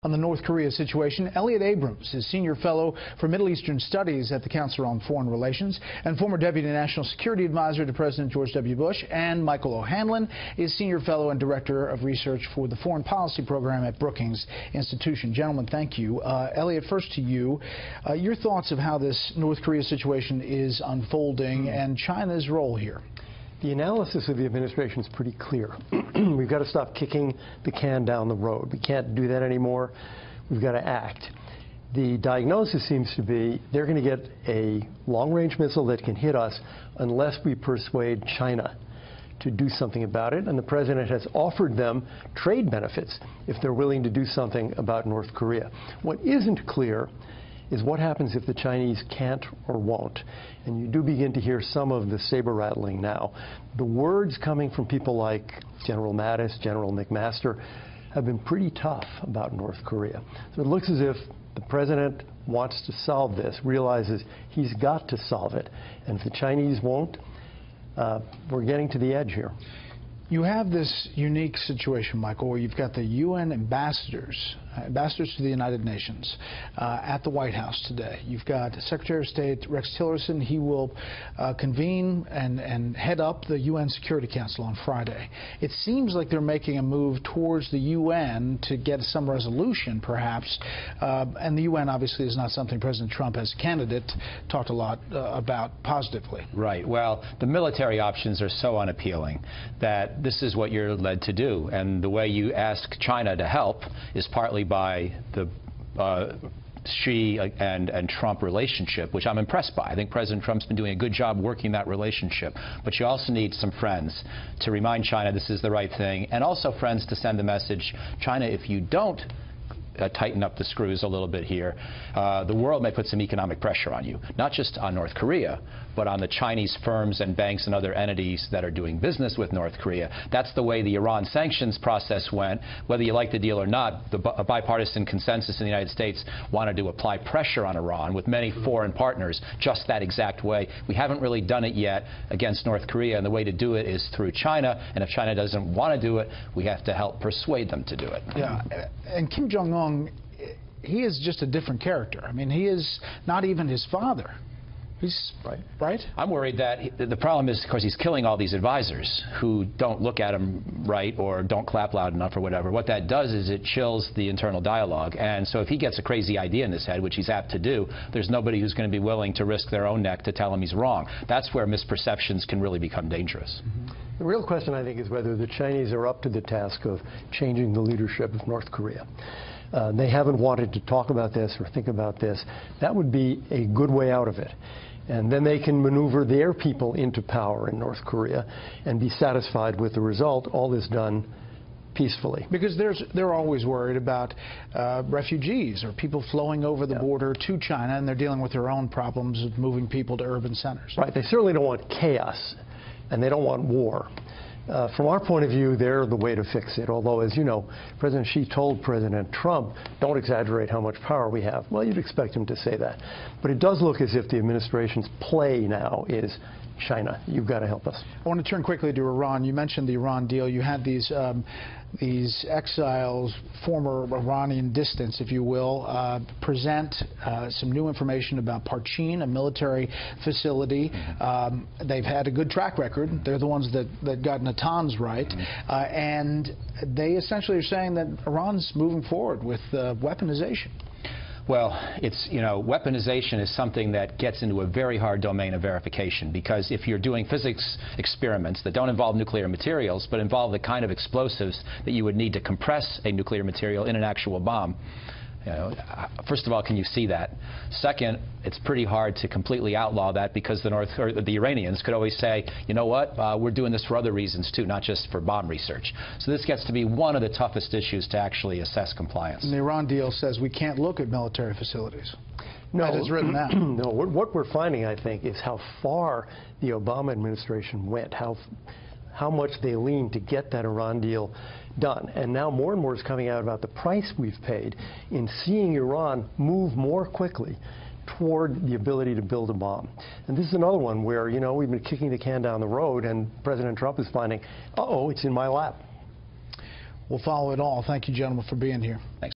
On the North Korea situation, Elliott Abrams is Senior Fellow for Middle Eastern Studies at the Council on Foreign Relations and former Deputy National Security Advisor to President George W. Bush. And Michael O'Hanlon is Senior Fellow and Director of Research for the Foreign Policy Program at Brookings Institution. Gentlemen, thank you. Elliott, first to you. Your thoughts of how this North Korea situation is unfolding and China's role here. The analysis of the administration is pretty clear. We've got to stop kicking the can down the road. We can't do that anymore. We've got to act. The diagnosis seems to be they're going to get a long-range missile that can hit us unless we persuade China to do something about it. And the president has offered them trade benefits if they're willing to do something about North Korea. What isn't clear is what happens if the Chinese can't or won't. And you do begin to hear some of the saber rattling now. The words coming from people like General Mattis, General McMaster, have been pretty tough about North Korea. So it looks as if the president wants to solve this, realizes he's got to solve it. And if the Chinese won't, we're getting to the edge here. You have this unique situation, Michael, where you've got the UN ambassadors to the United Nations at the White House today. You've got Secretary of State Rex Tillerson. He will convene and head up the UN Security Council on Friday. It seems like they're making a move towards the UN to get some resolution, perhaps. And the UN obviously is not something President Trump, as a candidate, talked a lot about positively. Right. Well, the military options are so unappealing that this is what you're led to do. And the way you ask China to help is partly by the Xi and Trump relationship, which I'm impressed by. I think President Trump's been doing a good job working that relationship. But you also need some friends to remind China this is the right thing, and also friends to send the message, China, if you don't tighten up the screws a little bit here, the world may put some economic pressure on you, not just on North Korea, but on the Chinese firms and banks and other entities that are doing business with North Korea. That's the way the Iran sanctions process went. Whether you like the deal or not, a bipartisan consensus in the United States wanted to apply pressure on Iran with many foreign partners just that exact way. We haven't really done it yet against North Korea, and the way to do it is through China. And if China doesn't want to do it, we have to help persuade them to do it. Yeah, and Kim Jong-un, he is just a different character. I mean, he is not even his father. He's right. I'm worried that the problem is, of course, he's killing all these advisors who don't look at him right or don't clap loud enough or whatever. What that does is it chills the internal dialogue. And so if he gets a crazy idea in his head, which he's apt to do, there's nobody who's going to be willing to risk their own neck to tell him he's wrong. That's where misperceptions can really become dangerous. The real question, I think, is whether the Chinese are up to the task of changing the leadership of North Korea. They haven't wanted to talk about this or think about this. That would be a good way out of it. And then they can maneuver their people into power in North Korea and be satisfied with the result. All is done peacefully. Because they're always worried about refugees or people flowing over the border to China, and they're dealing with their own problems of moving people to urban centers. Right. They certainly don't want chaos, and they don't want war. From our point of view, they're the way to fix it. Although, as you know, President Xi told President Trump, don't exaggerate how much power we have. Well, you'd expect him to say that. But it does look as if the administration's play now is China. You've got to help us. I want to turn quickly to Iran. You mentioned the Iran deal. You had these exiles, former Iranian dissidents, if you will, present some new information about Parchin, a military facility. They've had a good track record. They're the ones that got Natanz right. And they essentially are saying that Iran's moving forward with weaponization. Well, it's, weaponization is something that gets into a very hard domain of verification, because if you're doing physics experiments that don't involve nuclear materials but involve the kind of explosives that you would need to compress a nuclear material in an actual bomb, first of all, can you see that? Second, it's pretty hard to completely outlaw that, because the Iranians could always say, you know what, we're doing this for other reasons too, not just for bomb research. So this gets to be one of the toughest issues to actually assess compliance. And the Iran deal says we can't look at military facilities. No, that is written out. No, what we're finding, I think, is how far the Obama administration went, how much they leaned to get that Iran deal done. And now more and more is coming out about the price we've paid in seeing Iran move more quickly toward the ability to build a bomb. And this is another one where, we've been kicking the can down the road, and President Trump is finding, uh-oh, it's in my lap. We'll follow it all. Thank you, gentlemen, for being here. Thanks.